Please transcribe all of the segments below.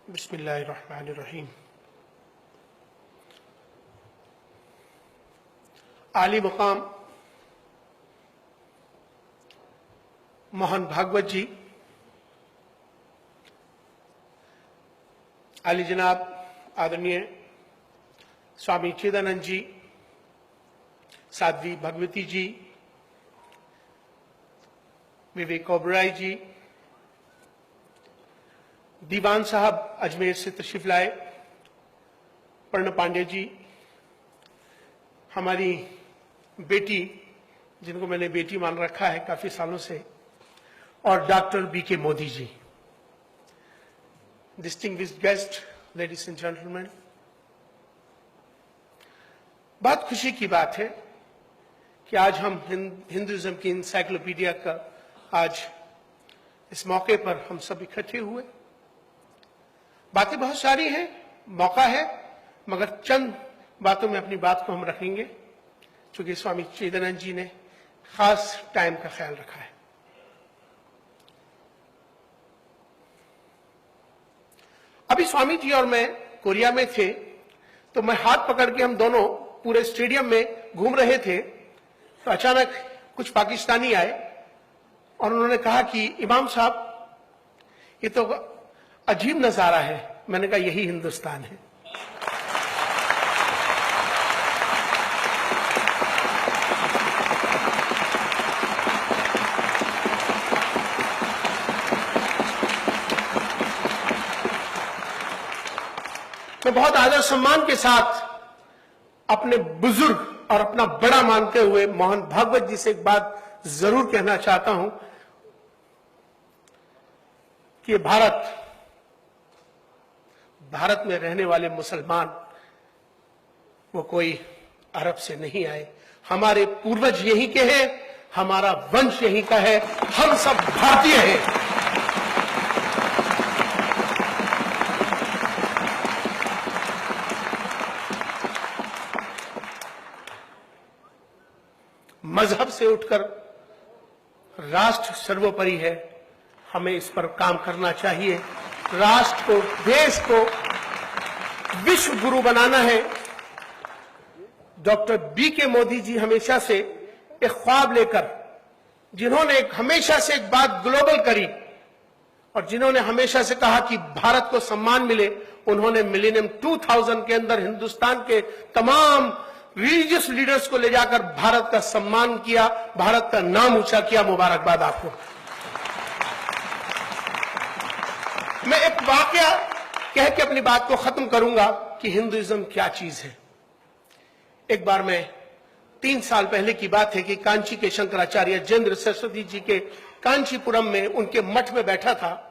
बिस्मिल्लाहिर्रहमानिर्रहीम। आली मुकाम मोहन भागवत जी, आली जनाब आदरणीय स्वामी चिदानंद जी, साध्वी भगवती जी, विवेक ओबराय जी, दीवान साहब अजमेर से तशरीफ लाए, पर्ण पांडे जी, हमारी बेटी जिनको मैंने बेटी मान रखा है काफी सालों से, और doctor BK Modi ji. Distinguished guest, ladies and gentleman, बहुत खुशी की बात है कि आज हम हिंदुइज्म की इंसाइक्लोपीडिया का आज इस मौके पर हम सब इकट्ठे हुए। बातें बहुत सारी हैं, मौका है, मगर चंद बातों में अपनी बात को हम रखेंगे क्योंकि स्वामी चिदानंद जी ने खास टाइम का ख्याल रखा है। अभी स्वामी जी और मैं कोरिया में थे तो मैं हाथ पकड़ के हम दोनों पूरे स्टेडियम में घूम रहे थे तो अचानक कुछ पाकिस्तानी आए और उन्होंने कहा कि इमाम साहब ये तो अजीब नजारा है। मैंने कहा यही हिंदुस्तान है। मैं बहुत आदर सम्मान के साथ अपने बुजुर्ग और अपना बड़ा मानते हुए मोहन भागवत जी से एक बात जरूर कहना चाहता हूं कि भारत में रहने वाले मुसलमान वो कोई अरब से नहीं आए। हमारे पूर्वज यहीं के हैं, हमारा वंश यहीं का है, हम सब भारतीय हैं। मजहब से उठकर राष्ट्र सर्वोपरि है, हमें इस पर काम करना चाहिए। राष्ट्र को, देश को विश्व गुरु बनाना है। डॉक्टर बीके मोदी जी हमेशा से एक ख्वाब लेकर, जिन्होंने हमेशा से एक बात ग्लोबल करी और जिन्होंने हमेशा से कहा कि भारत को सम्मान मिले, उन्होंने मिलेनियम 2000 के अंदर हिंदुस्तान के तमाम रिलीजियस लीडर्स को ले जाकर भारत का सम्मान किया, भारत का नाम ऊंचा किया। मुबारकबाद आपको। मैं एक वाकया कह के अपनी बात को खत्म करूंगा कि हिंदुइज्म क्या चीज है। एक बार मैं 3 साल पहले की बात है कि कांची के शंकराचार्य जयेंद्र सरस्वती जी के कांचीपुरम में उनके मठ में बैठा था।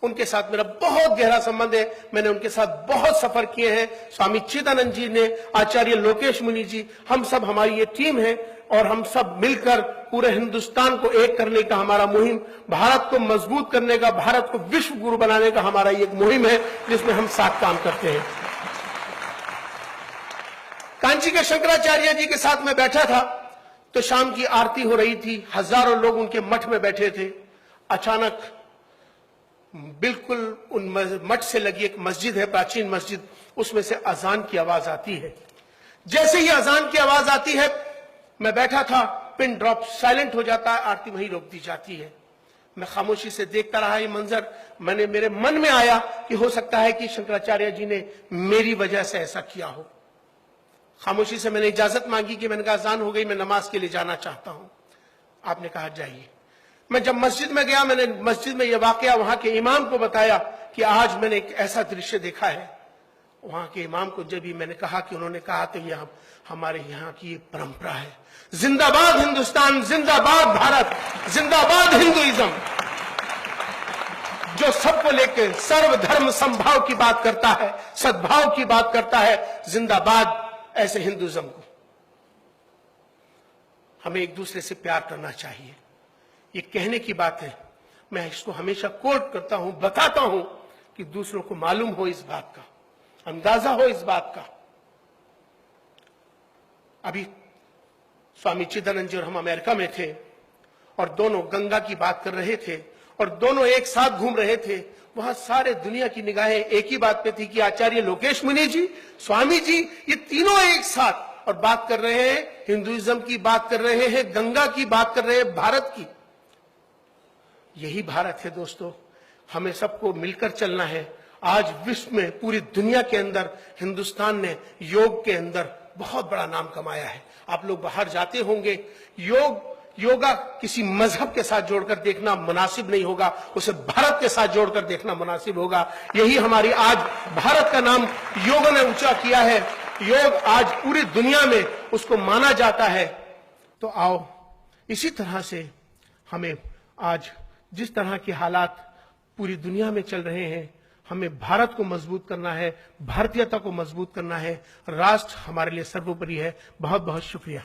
उनके साथ मेरा बहुत गहरा संबंध है, मैंने उनके साथ बहुत सफर किए हैं। स्वामी चिदानंद जी ने, आचार्य लोकेश मुनि जी, हम सब, हमारी ये टीम है और हम सब मिलकर पूरे हिंदुस्तान को एक करने का हमारा मुहिम, भारत को मजबूत करने का, भारत को विश्व गुरु बनाने का हमारा एक मुहिम है जिसमें हम साथ काम करते हैं। कांची के शंकराचार्य जी के साथ मैं बैठा था तो शाम की आरती हो रही थी, हजारों लोग उनके मठ में बैठे थे। अचानक बिल्कुल उन मठ से लगी एक मस्जिद है, प्राचीन मस्जिद, उसमें से अजान की आवाज आती है। जैसे ही अजान की आवाज आती है, मैं बैठा था, पिन ड्रॉप, साइलेंट हो जाता है, आरती वहीं रोक दी जाती है। मैं खामोशी से देखता रहा ये मंजर। मेरे मन में आया कि हो सकता है कि शंकराचार्य जी ने मेरी वजह से ऐसा किया हो। खामोशी से मैंने इजाजत मांगी कि मैंने कहा अजान हो गई, मैं नमाज के लिए जाना चाहता हूं। आपने कहा जाइए। मैं जब मस्जिद में गया, मैंने मस्जिद में यह वाकया वहां के इमाम को बताया कि आज मैंने एक ऐसा दृश्य देखा है। वहां के इमाम को जब भी मैंने कहा कि उन्होंने कहा तो यह हमारे यहाँ की ये परंपरा है। जिंदाबाद हिंदुस्तान, जिंदाबाद भारत, जिंदाबाद हिंदुइज्म, जो सबको लेकर सर्वधर्म समभाव की बात करता है, सद्भाव की बात करता है। जिंदाबाद ऐसे हिंदुइज्म को। हमें एक दूसरे से प्यार करना चाहिए, ये कहने की बात है। मैं इसको हमेशा कोट करता हूं, बताता हूं कि दूसरों को मालूम हो इस बात का, अंदाजा हो इस बात का। अभी स्वामी चिदानंद जी और हम अमेरिका में थे और दोनों गंगा की बात कर रहे थे और दोनों एक साथ घूम रहे थे, वहां सारे दुनिया की निगाहें एक ही बात पे थी कि आचार्य लोकेश मुनि जी, स्वामी जी, ये तीनों एक साथ और बात कर रहे हैं, हिंदुइज्म की बात कर रहे हैं, गंगा की बात कर रहे हैं, भारत की। यही भारत है दोस्तों, हमें सबको मिलकर चलना है। आज विश्व में, पूरी दुनिया के अंदर हिंदुस्तान ने योग के अंदर बहुत बड़ा नाम कमाया है। आप लोग बाहर जाते होंगे, योगा किसी मजहब के साथ जोड़कर देखना मुनासिब नहीं होगा, उसे भारत के साथ जोड़कर देखना मुनासिब होगा। यही हमारी आज भारत का नाम योग ने ऊंचा किया है। योग आज पूरी दुनिया में उसको माना जाता है। तो आओ, इसी तरह से हमें आज जिस तरह के हालात पूरी दुनिया में चल रहे हैं, हमें भारत को मजबूत करना है, भारतीयता को मजबूत करना है। राष्ट्र हमारे लिए सर्वोपरि है। बहुत बहुत शुक्रिया।